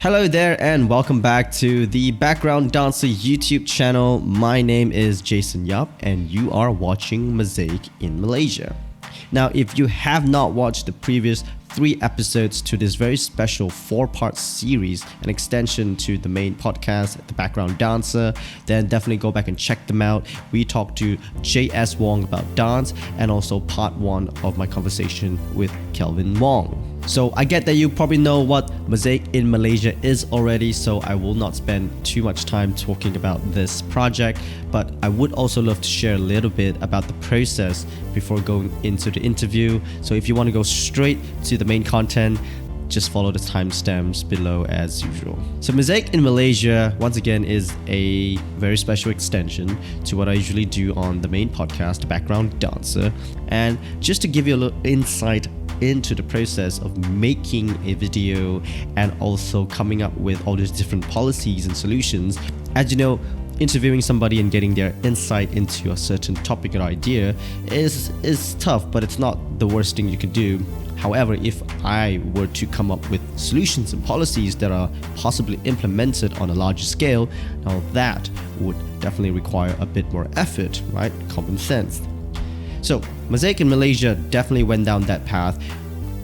Hello there and welcome back to the Background Dancer YouTube channel. My name is Jason Yup and you are watching Mosaic in Malaysia. Now, if you have not watched the previous 3 episodes to this very special 4-part series, an extension to the main podcast, The Background Dancer, then definitely go back and check them out. We talked to J.S. Wong about dance and also part 1 of my conversation with Kelvin Wong. So I get that you probably know what Mosaic in Malaysia is already, so I will not spend too much time talking about this project, but I would also love to share a little bit about the process before going into the interview. So if you want to go straight to the main content, just follow the timestamps below as usual. So Mosaic in Malaysia, once again, is a very special extension to what I usually do on the main podcast, The Background Dancer. And just to give you a little insight into the process of making a video and also coming up with all these different policies and solutions. As you know, interviewing somebody and getting their insight into a certain topic or idea is tough, but it's not the worst thing you can do. However, if I were to come up with solutions and policies that are possibly implemented on a larger scale, now that would definitely require a bit more effort, right? Common sense. So Mosaic in Malaysia definitely went down that path.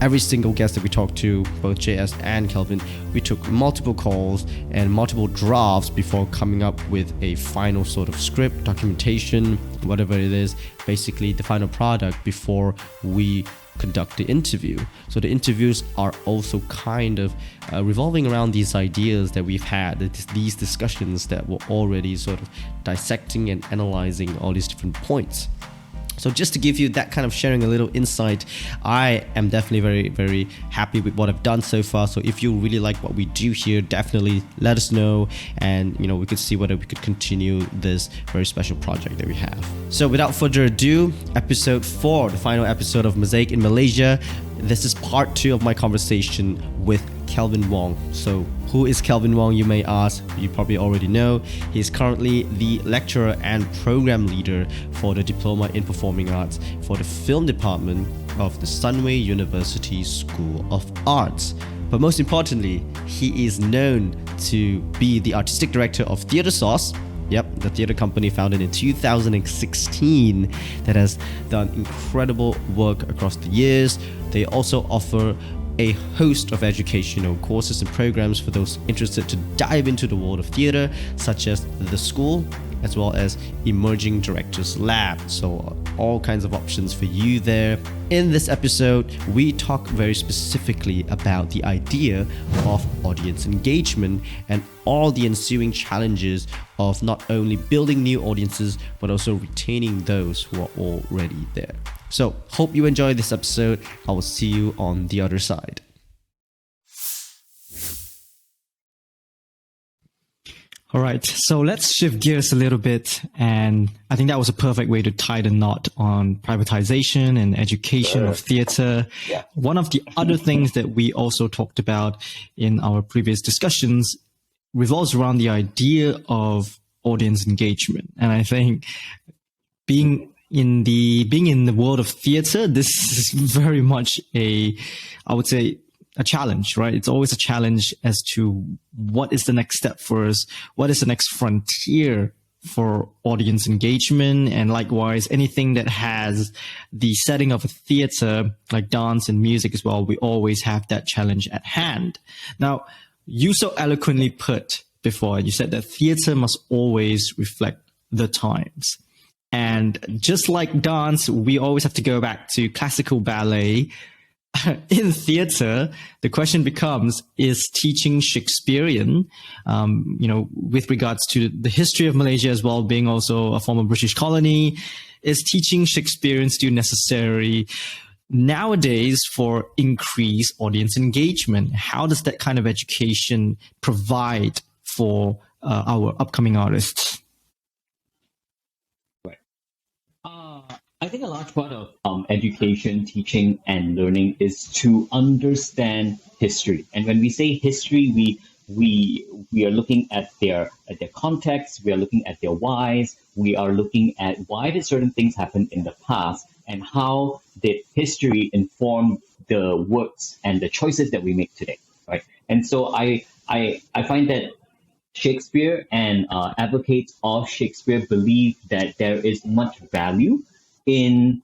Every single guest that we talked to, both JS and Kelvin, we took multiple calls and multiple drafts before coming up with a final sort of script, documentation, whatever it is, basically the final product before we conduct the interview. So the interviews are also kind of revolving around these ideas that we've had, these discussions that were already sort of dissecting and analyzing all these different points. So just to give you that kind of sharing a little insight, I am definitely very, very happy with what I've done so far. So if you really like what we do here, definitely let us know, and we could see whether we could continue this very special project that we have. So without further ado, episode 4, the final episode of Mosaic in Malaysia. This is part 2 of my conversation with Kelvin Wong. So who is Kelvin Wong, you may ask? You probably already know. He's currently the lecturer and program leader for the Diploma in Performing Arts for the film department of the Sunway University School of Arts. But most importantly, he is known to be the artistic director of Theatresauce. Yep, the theatre company founded in 2016 that has done incredible work across the years. They also offer a host of educational courses and programs for those interested to dive into the world of theatre, such as the school, as well as Emerging Directors Lab. So all kinds of options for you there. In this episode, we talk very specifically about the idea of audience engagement and all the ensuing challenges of not only building new audiences, but also retaining those who are already there. So hope you enjoy this episode. I will see you on the other side. All right, so let's shift gears a little bit, and I think that was a perfect way to tie the knot on privatization and education of theatre. Yeah. One of the other things that we also talked about in our previous discussions revolves around the idea of audience engagement, and I think being in the world of theatre, this is very much a challenge, right? It's always a challenge as to what is the next step for us, what is the next frontier for audience engagement, and likewise anything that has the setting of a theatre like dance and music as well. We always have that challenge at hand. Now, you so eloquently put before, you said that theatre must always reflect the times. And just like dance, we always have to go back to classical ballet. In theatre, the question becomes, is teaching Shakespearean, with regards to the history of Malaysia as well, being also a former British colony, is teaching Shakespearean still necessary nowadays for increased audience engagement? How does that kind of education provide for our upcoming artists? I think a large part of education, teaching, and learning is to understand history. And when we say history, we are looking at their context, we are looking at their whys, we are looking at why did certain things happen in the past, and how did history inform the works and the choices that we make today, right? And so I I find that Shakespeare and advocates of Shakespeare believe that there is much value in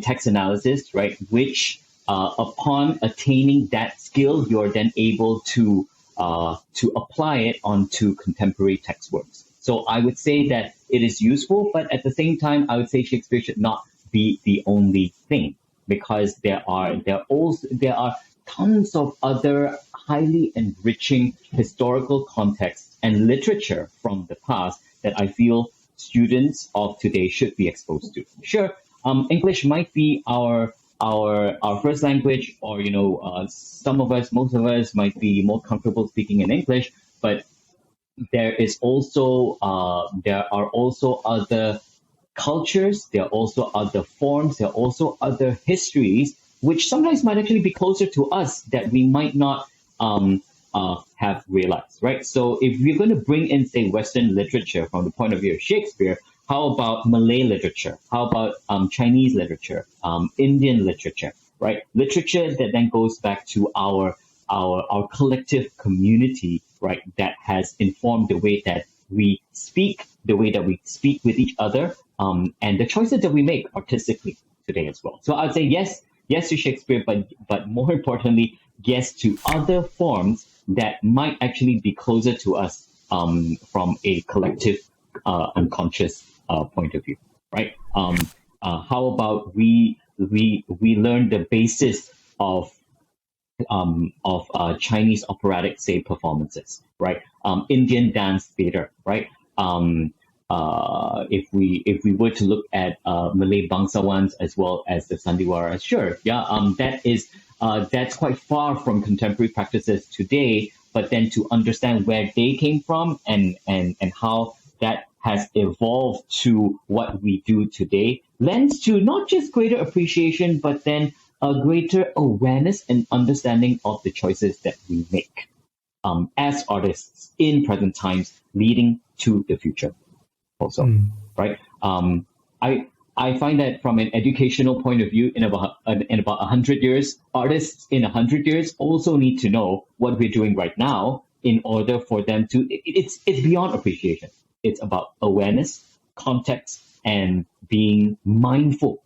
text analysis, right? Which upon attaining that skill, you're then able to apply it onto contemporary text works. So I would say that it is useful, but at the same time, I would say Shakespeare should not be the only thing, because there are tons of other highly enriching historical contexts and literature from the past that I feel students of today should be exposed to. Sure, English might be our first language, or some of us, most of us, might be more comfortable speaking in English, but there are also other cultures, there are also other forms, there are also other histories, which sometimes might actually be closer to us that we might not have realized, right? So if we're going to bring in, say, Western literature from the point of view of Shakespeare, how about Malay literature? How about Chinese literature, Indian literature, right? Literature that then goes back to our collective community, right? That has informed the way that we speak, the way that we speak with each other, and the choices that we make artistically today as well. So I'd say yes to Shakespeare, but more importantly, yes to other forms that might actually be closer to us from a collective unconscious point of view, right? How about we learn the basis of Chinese operatic, say, performances, right? Indian dance theater, right? If we were to look at Malay bangsawans as well as the sandiwara, sure, yeah, that's quite far from contemporary practices today. But then to understand where they came from and how that has evolved to what we do today lends to not just greater appreciation, but then a greater awareness and understanding of the choices that we make as artists in present times, leading to the future also, right? I find that from an educational point of view, in about 100 years, artists in 100 years also need to know what we're doing right now in order for them to, it's beyond appreciation. It's about awareness, context, and being mindful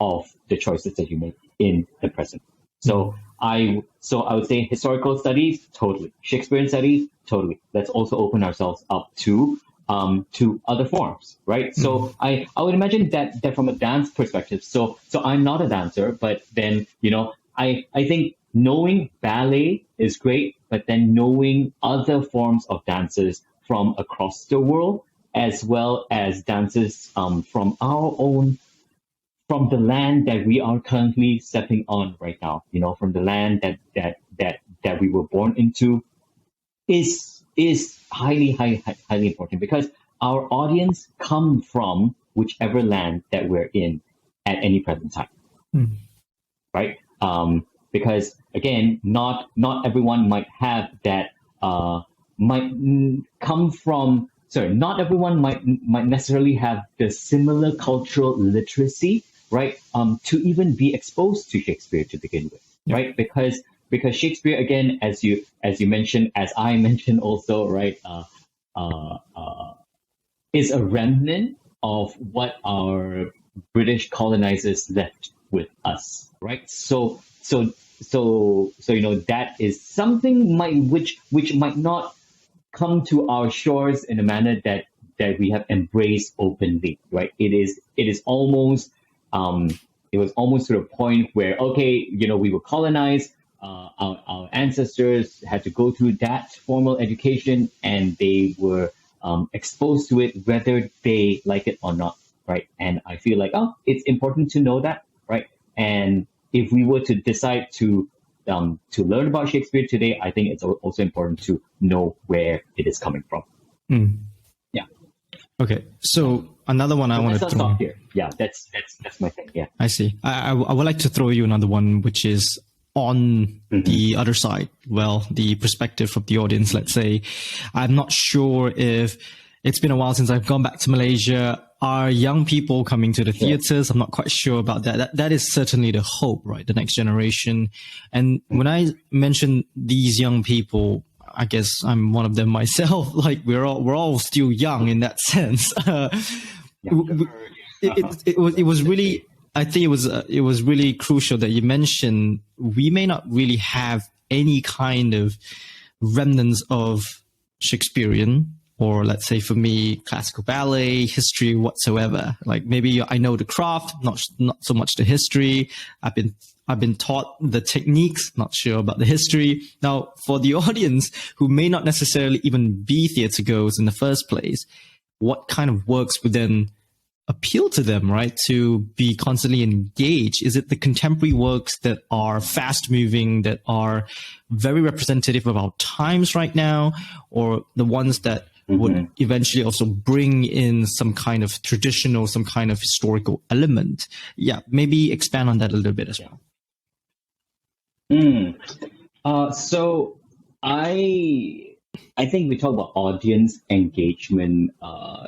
of the choices that you make in the present. So I would say historical studies, totally. Shakespearean studies, totally. Let's also open ourselves up to other forms, right? So I would imagine that from a dance perspective, so I'm not a dancer, but then, I think knowing ballet is great, but then knowing other forms of dances from across the world, as well as dances from the land that we are currently stepping on right now, from the land that we were born into, is highly important, because our audience come from whichever land that we're in at any present time, right? Because again, not everyone might have that. Not everyone might necessarily have the similar cultural literacy, right? To even be exposed to Shakespeare to begin with, right? Because Shakespeare, again, as you mentioned, as I mentioned also, right, is a remnant of what our British colonizers left with us, right? So that is something which might not come to our shores in a manner that we have embraced openly, right? It was almost to a point where, okay, we were colonized. Our ancestors had to go through that formal education, and they were exposed to it whether they like it or not, right? And I feel like, it's important to know that, right? And if we were to decide to learn about Shakespeare today, I think it's also important to know where it is coming from. Yeah. Okay. So another one I want to throw here. Yeah, that's my thing. Yeah. I see. I would like to throw you another one, which is on the other side. Well, the perspective of the audience, let's say. I'm not sure if it's been a while since I've gone back to Malaysia. Are young people coming to the theaters? I'm not quite sure about that. That is certainly the hope, right? The next generation. And when I mention these young people, I guess I'm one of them myself. Like we're all still young in that sense. It was really, I think it was really crucial that you mentioned we may not really have any kind of remnants of Shakespearean, or let's say for me, classical ballet, history whatsoever. Like maybe I know the craft, not so much the history. I've been taught the techniques, not sure about the history. Now, for the audience who may not necessarily even be theater goers in the first place, what kind of works would then appeal to them, right? To be constantly engaged? Is it the contemporary works that are fast moving, that are very representative of our times right now, or the ones that would eventually also bring in some kind of traditional, some kind of historical element? Yeah, maybe expand on that a little bit as well. So I think we talk about audience engagement.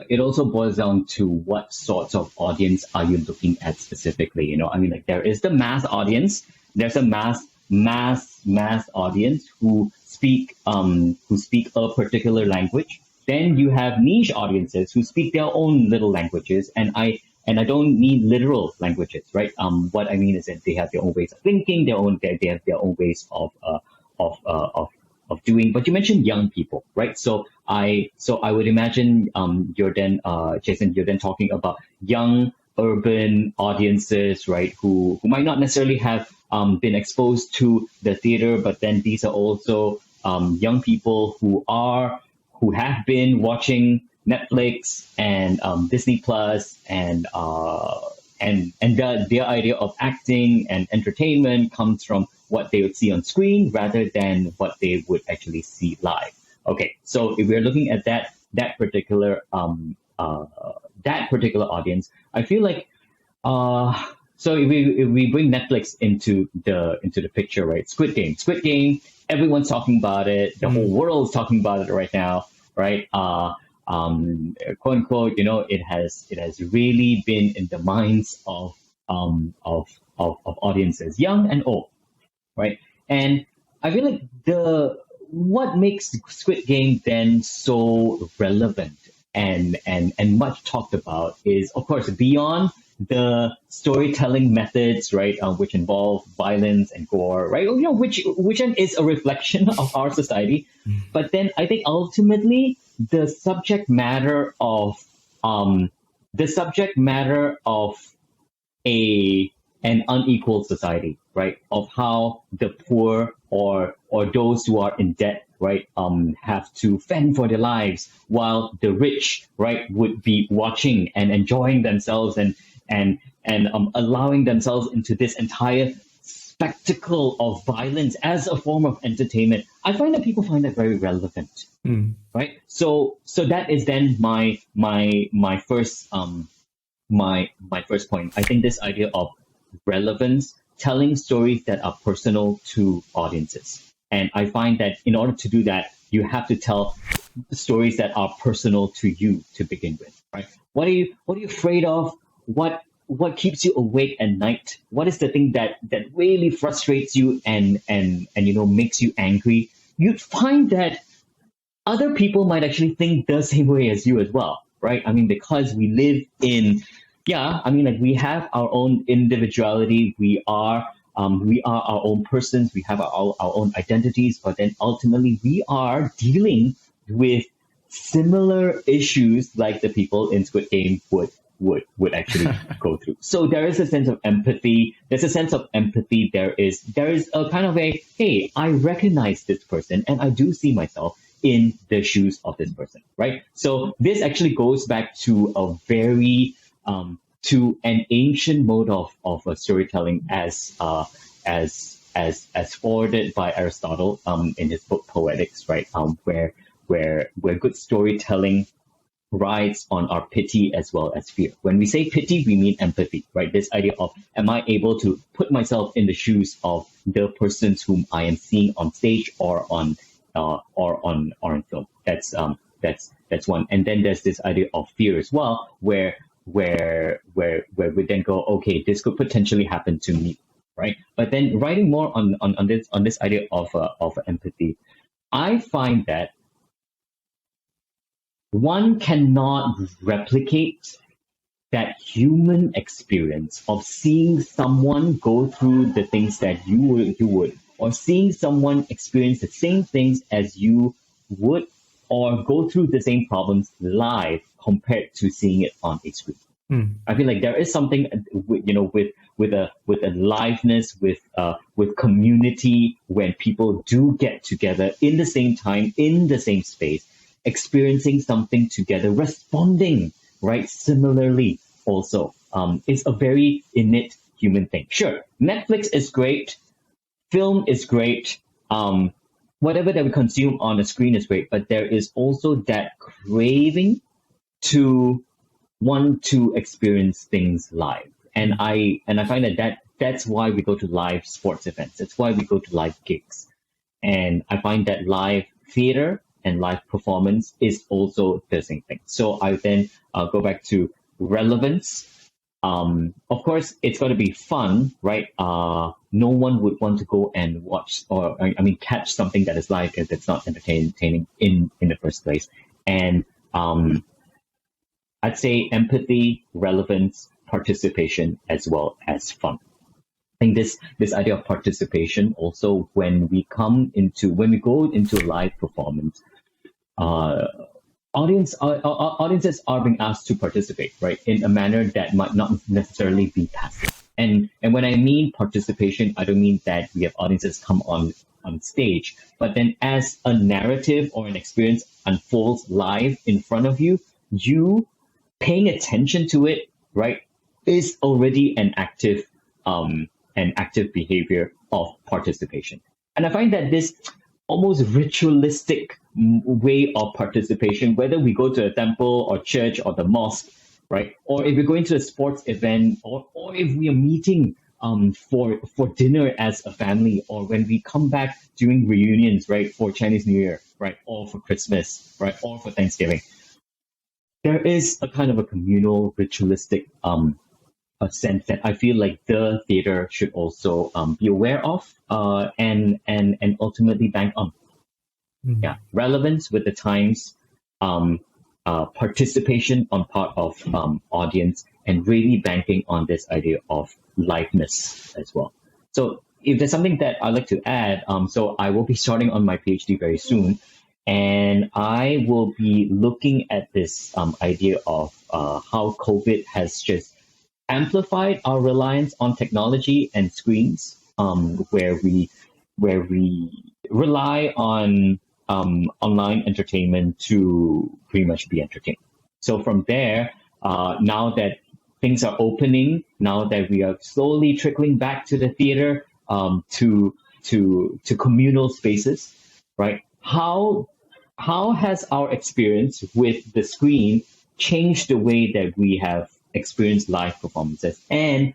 It also boils down to what sorts of audience are you looking at specifically? You know, I mean, like there is the mass audience. There's a mass audience who speak a particular language. Then you have niche audiences who speak their own little languages, and I don't mean literal languages, right? What I mean is that they have their own ways of thinking, they have their own ways of doing. But you mentioned young people, right? So I would imagine Jason, you're then talking about young urban audiences, right? Who might not necessarily have been exposed to the theater, but then these are also young people who have been watching Netflix and Disney Plus and their idea of acting and entertainment comes from what they would see on screen rather than what they would actually see live. Okay, so if we're looking at that particular audience, I feel like so if we bring Netflix into the picture, right? Squid Game, everyone's talking about it. The whole world's talking about it right now, right? Quote unquote, you know, it has really been in the minds of audiences, young and old, right? And I feel like what makes Squid Game then so relevant and much talked about is, of course, beyond the storytelling methods, right, which involve violence and gore, right? You know, which is a reflection of our society. But then I think ultimately the subject matter of an unequal society, right? Of how the poor or those who are in debt, right, have to fend for their lives, while the rich, right, would be watching and enjoying themselves and allowing themselves into this entire spectacle of violence as a form of entertainment. I find that people find that very relevant, right? So that is then my first my first point. I think this idea of relevance, telling stories that are personal to audiences, and I find that in order to do that, you have to tell stories that are personal to you to begin with, right? What are you afraid of? What keeps you awake at night? What is the thing that really frustrates you and you know makes you angry? You'd find that other people might actually think the same way as you as well, right? I mean, because we live in, like we have our own individuality. We are our own persons. We have our own identities, but then ultimately we are dealing with similar issues like the people in Squid Game would actually go through. So there is a sense of empathy. There's a sense of empathy. There is a kind of a, hey, I recognize this person and I do see myself in the shoes of this person, right? So this actually goes back to a very to an ancient mode of storytelling as forwarded by Aristotle in his book Poetics, right? Where good storytelling rides on our pity as well as fear. When we say pity, we mean empathy, right? This idea of, am I able to put myself in the shoes of the persons whom I am seeing on stage or on film? That's That's one. And then there's this idea of fear as well, where we then go, okay, this could potentially happen to me, right? But then writing more on this idea of empathy, I find that one cannot replicate that human experience of seeing someone go through the things that you would, or seeing someone experience the same things as you would, or go through the same problems live compared to seeing it on a screen. I feel like there is something, with a liveness, with community, when people do get together in the same time, in the same space, experiencing something together, responding, right, similarly also. It's a very innate human thing. Sure, Netflix is great, film is great, whatever that we consume on a screen is great, but there is also that craving to want to experience things live. And I find that's why we go to live sports events. That's why we go to live gigs. And I find that live theater and live performance is also the same thing. So I then go back to relevance. Of course, it's got to be fun, right? No one would want to go and watch catch something that is live if it's not entertaining in the first place. And I'd say empathy, relevance, participation, as well as fun. I think this idea of participation also, when we go into live performance, audiences are being asked to participate, right, in a manner that might not necessarily be passive. And when I mean participation, I don't mean that we have audiences come on stage, but then as a narrative or an experience unfolds live in front of you, you paying attention to it, right, is already an active behavior of participation. And I find that this almost ritualistic way of participation, whether we go to a temple or church or the mosque, right, or if we're going to a sports event, or if we are meeting for dinner as a family, or when we come back during reunions, right, for Chinese New Year, right, or for Christmas, right, or for Thanksgiving, there is a kind of a communal, ritualistic a sense that I feel like the theater should also be aware of and ultimately bank on. Yeah, relevance with the times, participation on part of audience, and really banking on this idea of liveness as well. So if there's something that I'd like to add, so I will be starting on my PhD very soon, and I will be looking at this idea of how COVID has just amplified our reliance on technology and screens, where we rely on online entertainment to pretty much be entertained. So from there, now that things are opening, now that we are slowly trickling back to the theater, to communal spaces, right? How has our experience with the screen changed the way that we have experienced live performances, and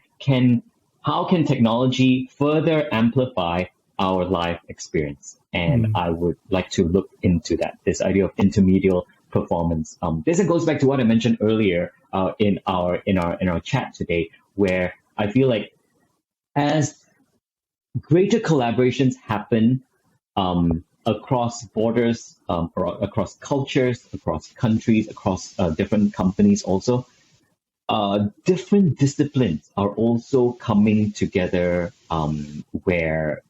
how can technology further amplify our live experience? And I would like to look into that, this idea of intermedial performance. This goes back to what I mentioned earlier in our chat today, where I feel like as greater collaborations happen across borders, or across cultures, across countries, across different companies also, different disciplines are also coming together, where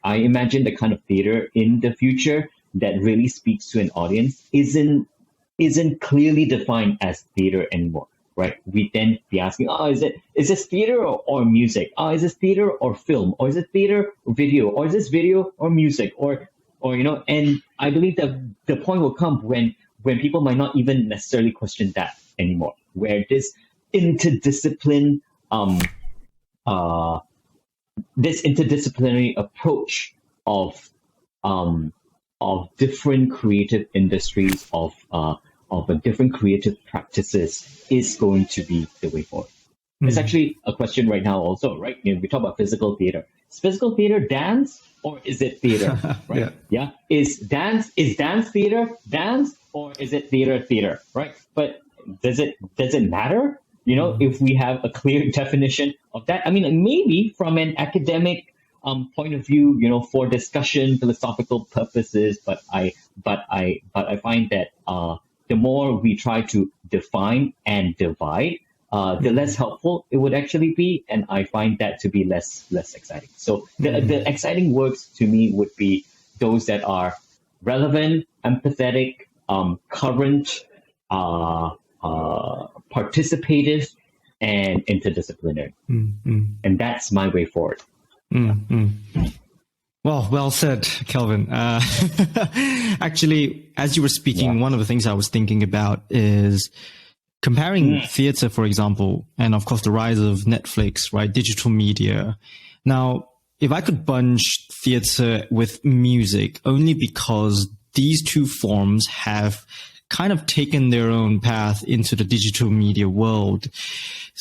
I imagine the kind of theater in the future that really speaks to an audience isn't clearly defined as theater anymore, right? We then be asking, is this theater or music? Is this theater or film? Or is it theater or video? Or is this video or music? Or and I believe that the point will come when people might not even necessarily question that anymore, where this interdisciplinary approach of different creative industries, of different creative practices is going to be the way forward. It's actually a question right now also, right? We talk about physical theater. Is physical theater dance, or is it theater? Right? Yeah. Is dance theater dance, or is it theater? Right? But does it matter? If we have a clear definition of that. I mean, maybe from an academic point of view, for discussion, philosophical purposes. But I find that the more we try to define and divide, the less helpful it would actually be, and I find that to be less exciting. So the exciting works to me would be those that are relevant, empathetic, current, participative, and interdisciplinary. And that's my way forward. Well said, Kelvin. Actually, as you were speaking, one of the things I was thinking about is comparing theater, for example, and of course the rise of Netflix, right? Digital media. Now, if I could bunch theater with music, only because these two forms have kind of taken their own path into the digital media world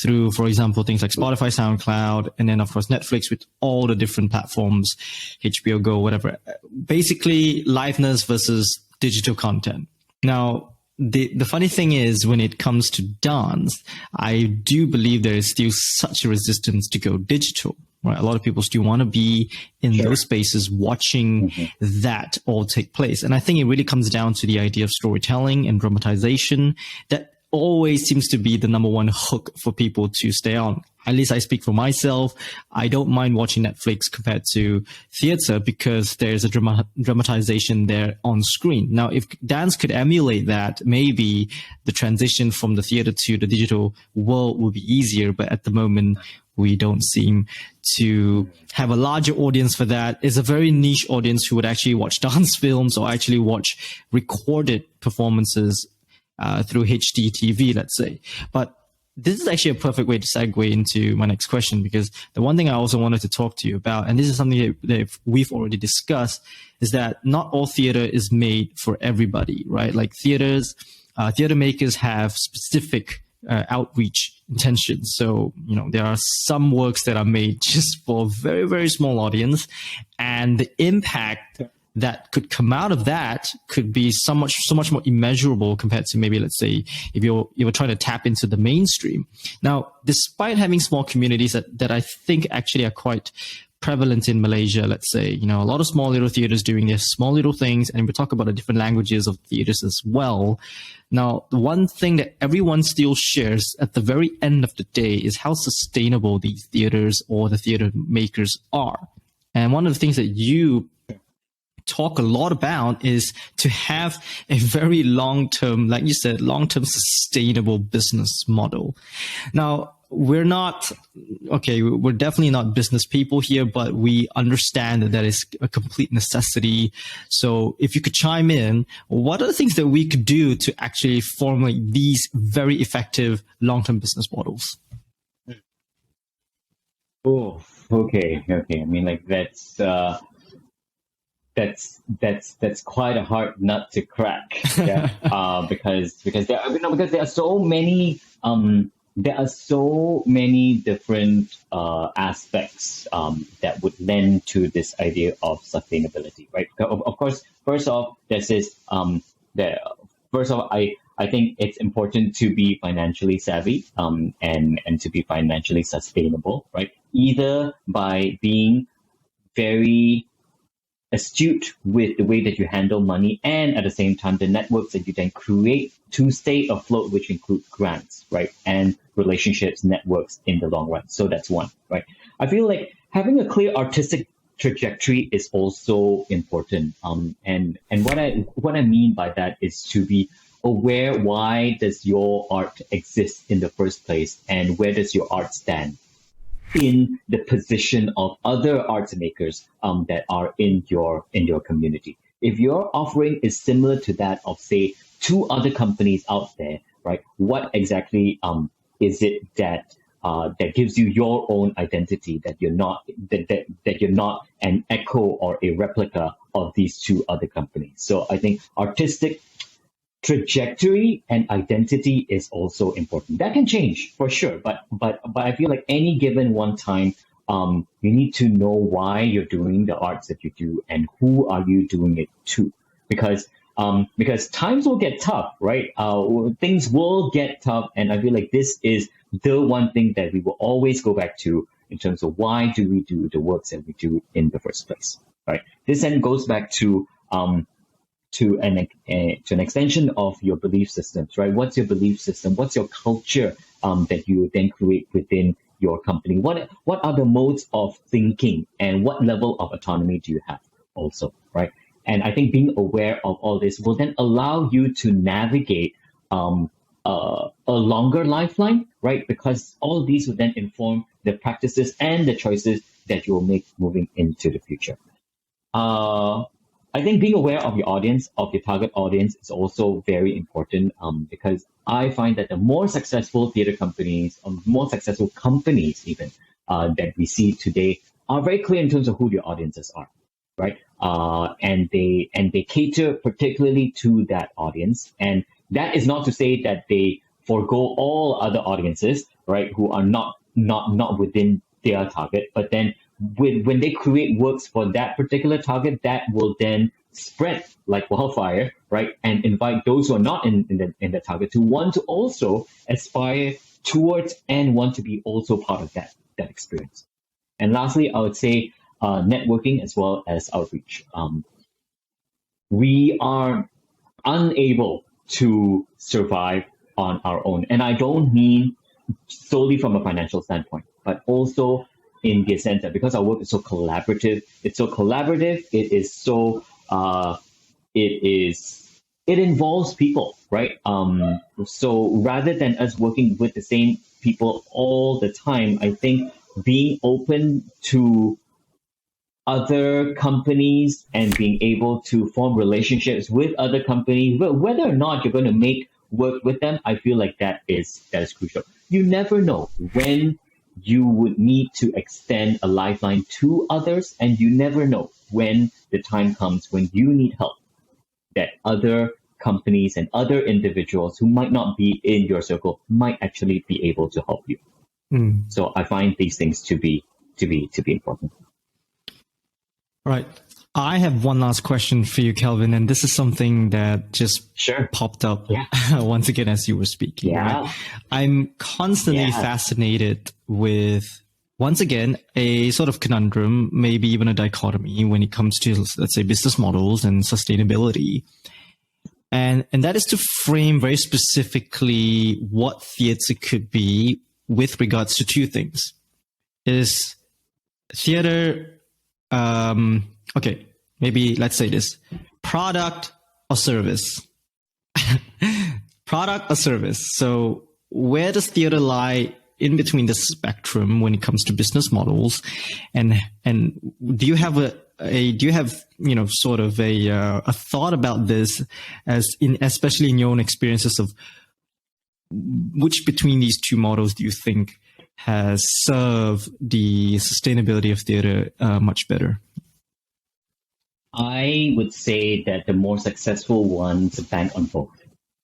through, for example, things like Spotify, SoundCloud, and then of course Netflix with all the different platforms, HBO Go, whatever. Basically, liveness versus digital content. Now, the funny thing is, when it comes to dance, I do believe there is still such a resistance to go digital. Right, a lot of people still want to be in those spaces watching that all take place. And I think it really comes down to the idea of storytelling and dramatization that always seems to be the number one hook for people to stay on. At least I speak for myself. I don't mind watching Netflix compared to theater because there's a dramatization there on screen. Now, if dance could emulate that, maybe the transition from the theater to the digital world would be easier. But at the moment, we don't seem to have a larger audience for that. It's a very niche audience who would actually watch dance films or actually watch recorded performances through HD TV, let's say. But this is actually a perfect way to segue into my next question, because the one thing I also wanted to talk to you about, and this is something that we've already discussed, is that not all theater is made for everybody, right? Like theater makers have specific outreach intentions. So, there are some works that are made just for a very, very small audience, and the impact that could come out of that could be so much more immeasurable compared to maybe, let's say, if you're trying to tap into the mainstream. Now, despite having small communities that I think actually are quite prevalent in Malaysia, let's say, a lot of small little theaters doing their small little things, and we talk about the different languages of theaters as well. Now, the one thing that everyone still shares at the very end of the day is how sustainable these theaters or the theater makers are. And one of the things that you talk a lot about is to have a very long-term, like you said, long-term sustainable business model. Now, we're definitely not business people here, but we understand that is a complete necessity. So if you could chime in, what are the things that we could do to actually formulate these very effective long-term business models? Oh, okay. I mean, like that's quite a hard nut to crack. Yeah. because there are so many different aspects that would lend to this idea of sustainability, right? Of course, first off, I think it's important to be financially savvy and to be financially sustainable, right? Either by being very astute with the way that you handle money, and at the same time the networks that you then create to stay afloat, which include grants, right, and relationships, networks in the long run. So that's one, right? I feel like having a clear artistic trajectory is also important. And what I mean by that is to be aware, why does your art exist in the first place, and where does your art stand in the position of other art makers that are in your community. If your offering is similar to that of, say, two other companies out there, right? What exactly is it that gives you your own identity, that you're not that you're not an echo or a replica of these two other companies? So I think artistic trajectory and identity is also important. That can change for sure, but I feel like any given one time, you need to know why you're doing the arts that you do and who are you doing it to, because times will get tough, right? Things will get tough, and I feel like this is the one thing that we will always go back to in terms of why do we do the works that we do in the first place, right? This then goes back to an extension of your belief systems, right? What's your belief system? What's your culture that you then create within your company? What are the modes of thinking, and what level of autonomy do you have also, right? And I think being aware of all this will then allow you to navigate a longer lifeline, right? Because all of these will then inform the practices and the choices that you will make moving into the future. I think being aware of your audience, of your target audience, is also very important, because I find that the more successful theater companies, or more successful companies even, that we see today are very clear in terms of who their audiences are, right? And they cater particularly to that audience. And that is not to say that they forego all other audiences, right, who are not within their target, but then when they create works for that particular target, that will then spread like wildfire, right? And invite those who are not in the target to want to also aspire towards and want to be also part of that experience. And lastly, I would say networking as well as outreach. We are unable to survive on our own. And I don't mean solely from a financial standpoint, but also in the sense that because our work is so collaborative, it is so, it involves people, right? So rather than us working with the same people all the time, I think being open to other companies and being able to form relationships with other companies, whether or not you're going to make work with them, I feel like that is crucial. You never know when you would need to extend a lifeline to others, and you never know when the time comes when you need help, that other companies and other individuals who might not be in your circle might actually be able to help you. So I find these things to be important. Right. I have one last question for you, Kelvin, and this is something that just popped up once again as you were speaking. Yeah. Right? I'm constantly fascinated with, once again, a sort of conundrum, maybe even a dichotomy when it comes to, let's say, business models and sustainability. And that is to frame very specifically what theatre could be with regards to two things. Is theatre... okay, maybe let's say this: product or service. Product or service. So where does theater lie in between the spectrum when it comes to business models? And do you have sort of a thought about this, especially in your own experiences of which between these two models do you think has served the sustainability of theater much better? I would say that the more successful ones bank on both,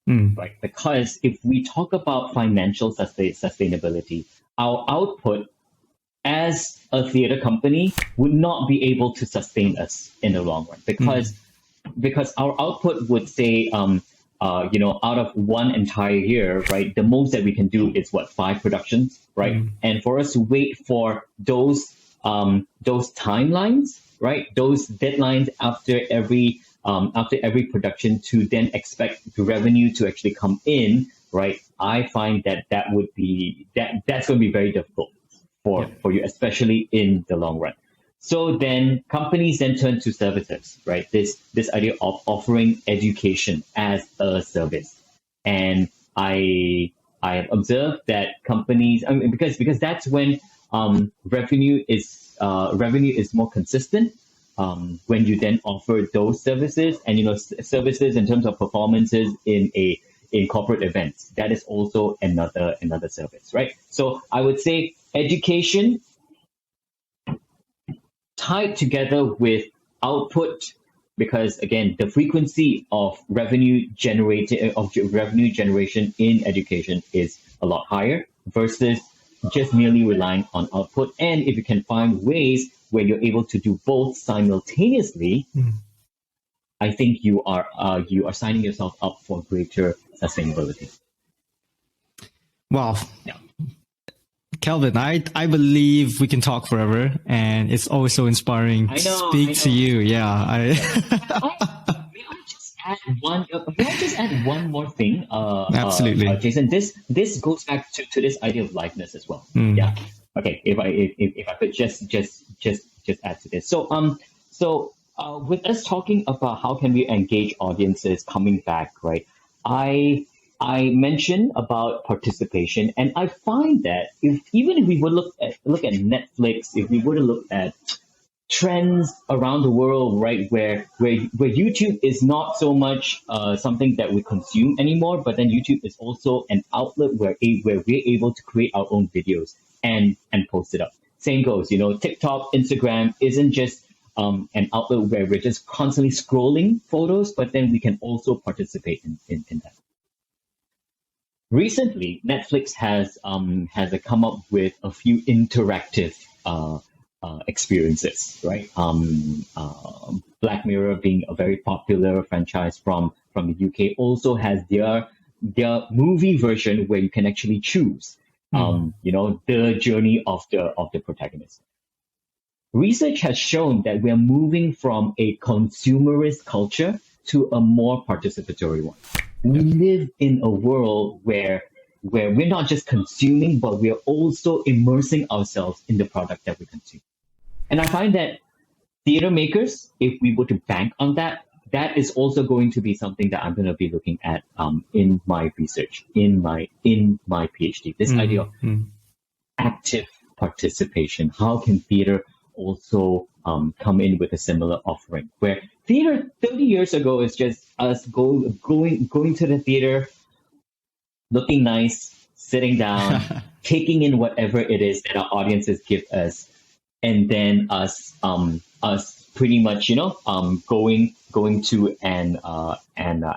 right? Because if we talk about financial sustainability, our output as a theater company would not be able to sustain us in the long run, because our output would say, out of one entire year, right, the most that we can do is 5 productions, right? And for us to wait for those timelines, right, those deadlines after every production to then expect the revenue to actually come in, right? I find that would be that's going to be very difficult for you, especially in the long run. So then companies then turn to services, right? This idea of offering education as a service. And I have observed that companies, because that's when revenue is more consistent, when you then offer those services, and services in terms of performances in corporate events. That is also another service, right? So I would say education tied together with output, because again, the frequency of revenue generation in education is a lot higher versus just merely relying on output. And if you can find ways where you're able to do both simultaneously, I think you are signing yourself up for greater sustainability. Wow. Yeah. Kelvin, I believe we can talk forever, and it's always so inspiring to speak to you. Yeah. May I just add one more thing? Absolutely. Jason, this goes back to this idea of liveness as well. Yeah. Okay. If I could just add to this. So with us talking about how can we engage audiences coming back, right? I mentioned about participation, and I find that even if we would look at Netflix, if we were to look at trends around the world, right, where YouTube is not so much something that we consume anymore, but then YouTube is also an outlet where we're able to create our own videos and post it up. Same goes, TikTok, Instagram isn't just an outlet where we're just constantly scrolling photos, but then we can also participate in that. Recently, Netflix has come up with a few interactive experiences, right? Black Mirror, being a very popular franchise from the UK, also has their movie version where you can actually choose, the journey of the protagonist. Research has shown that we are moving from a consumerist culture to a more participatory one. We live in a world where we're not just consuming, but we're also immersing ourselves in the product that we consume. And I find that theater makers, if we were to bank on that, that is also going to be something that I'm going to be looking at in my research, in my PhD. This idea of active participation. How can theater also come in with a similar offering, where theater 30 years ago is just us going to the theater, looking nice, sitting down, taking in whatever it is that our audiences give us, and then us pretty much going to an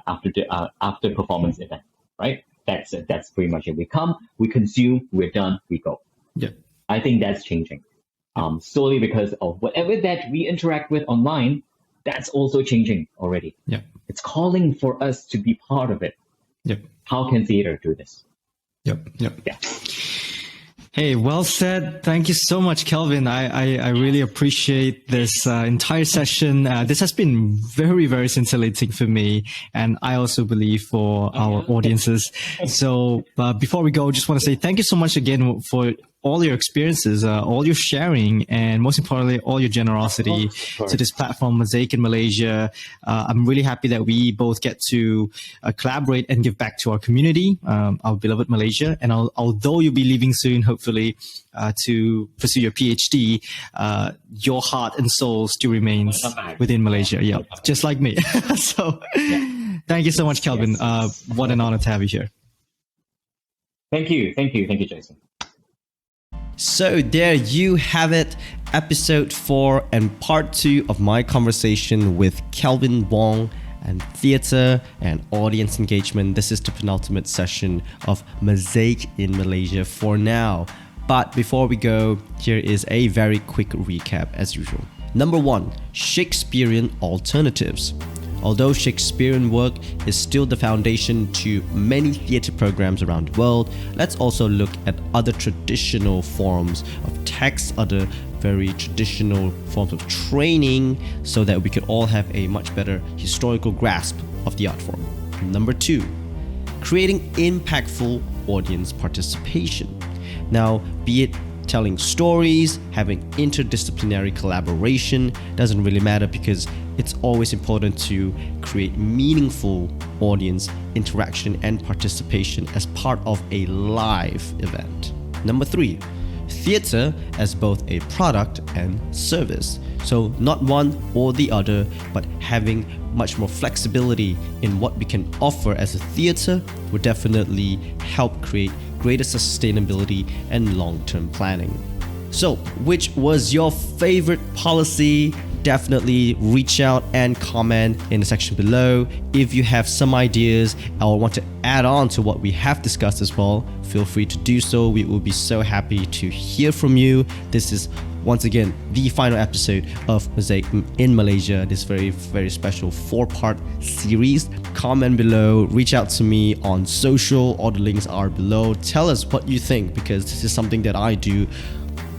after performance event, right? That's pretty much it. We come, we consume, we're done, we go. Yeah, I think that's changing. Solely because of whatever that we interact with online, that's also changing already. Yeah. It's calling for us to be part of it. Yep. How can theater do this? Yep. Yeah. Hey, well said. Thank you so much, Kelvin. I really appreciate this entire session. This has been very, very scintillating for me, and I also believe for our audiences. So before we go, just want to say thank you so much again for all your experiences, all your sharing, and most importantly, all your generosity to this platform, Mosaic in Malaysia. I'm really happy that we both get to collaborate and give back to our community, our beloved Malaysia. And although you'll be leaving soon, hopefully, to pursue your PhD, your heart and soul still remains within Malaysia. Yeah, just like me. So thank you so much, Kelvin. What an honor to have you here. Thank you, Jason. So there you have it, episode 4 and part 2 of my conversation with Kelvin Wong and theatre and audience engagement. This is the penultimate session of Mosaic in Malaysia for now. But before we go, here is a very quick recap as usual. Number 1, Shakespearean alternatives. Although Shakespearean work is still the foundation to many theatre programs around the world, let's also look at other traditional forms of text, other very traditional forms of training, so that we could all have a much better historical grasp of the art form. Number 2, creating impactful audience participation. Now, be it telling stories, having interdisciplinary collaboration, doesn't really matter, because it's always important to create meaningful audience interaction and participation as part of a live event. Number 3, theatre as both a product and service. So not one or the other, but having much more flexibility in what we can offer as a theatre would definitely help create greater sustainability and long-term planning. So, which was your favorite policy definitely reach out and comment in the section below. If you have some ideas or want to add on to what we have discussed as well, feel free to do so. We will be so happy to hear from you. This is once again the final episode of Mosaic in Malaysia, this very, very special 4-part series. Comment below, reach out to me on social, all the links are below. Tell us what you think, because this is something that I do,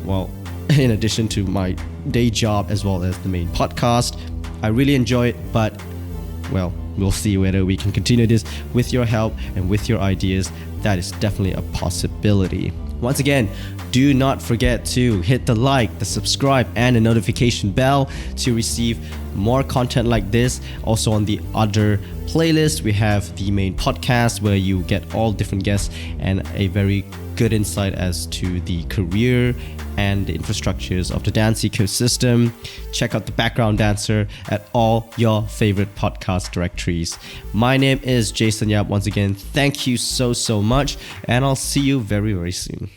well, in addition to my day job as well as the main podcast. I really enjoy it, but well, we'll see whether we can continue this with your help and with your ideas. That is definitely a possibility. Once again, do not forget to hit the like, the subscribe, and the notification bell to receive more content like this. Also on the other playlist, we have the main podcast where you get all different guests and a very good insight as to the career and the infrastructures of the dance ecosystem. Check out the background dancer at all your favorite podcast directories. My name is Jason Yap. Once again, thank you so much, and I'll see you very, very soon.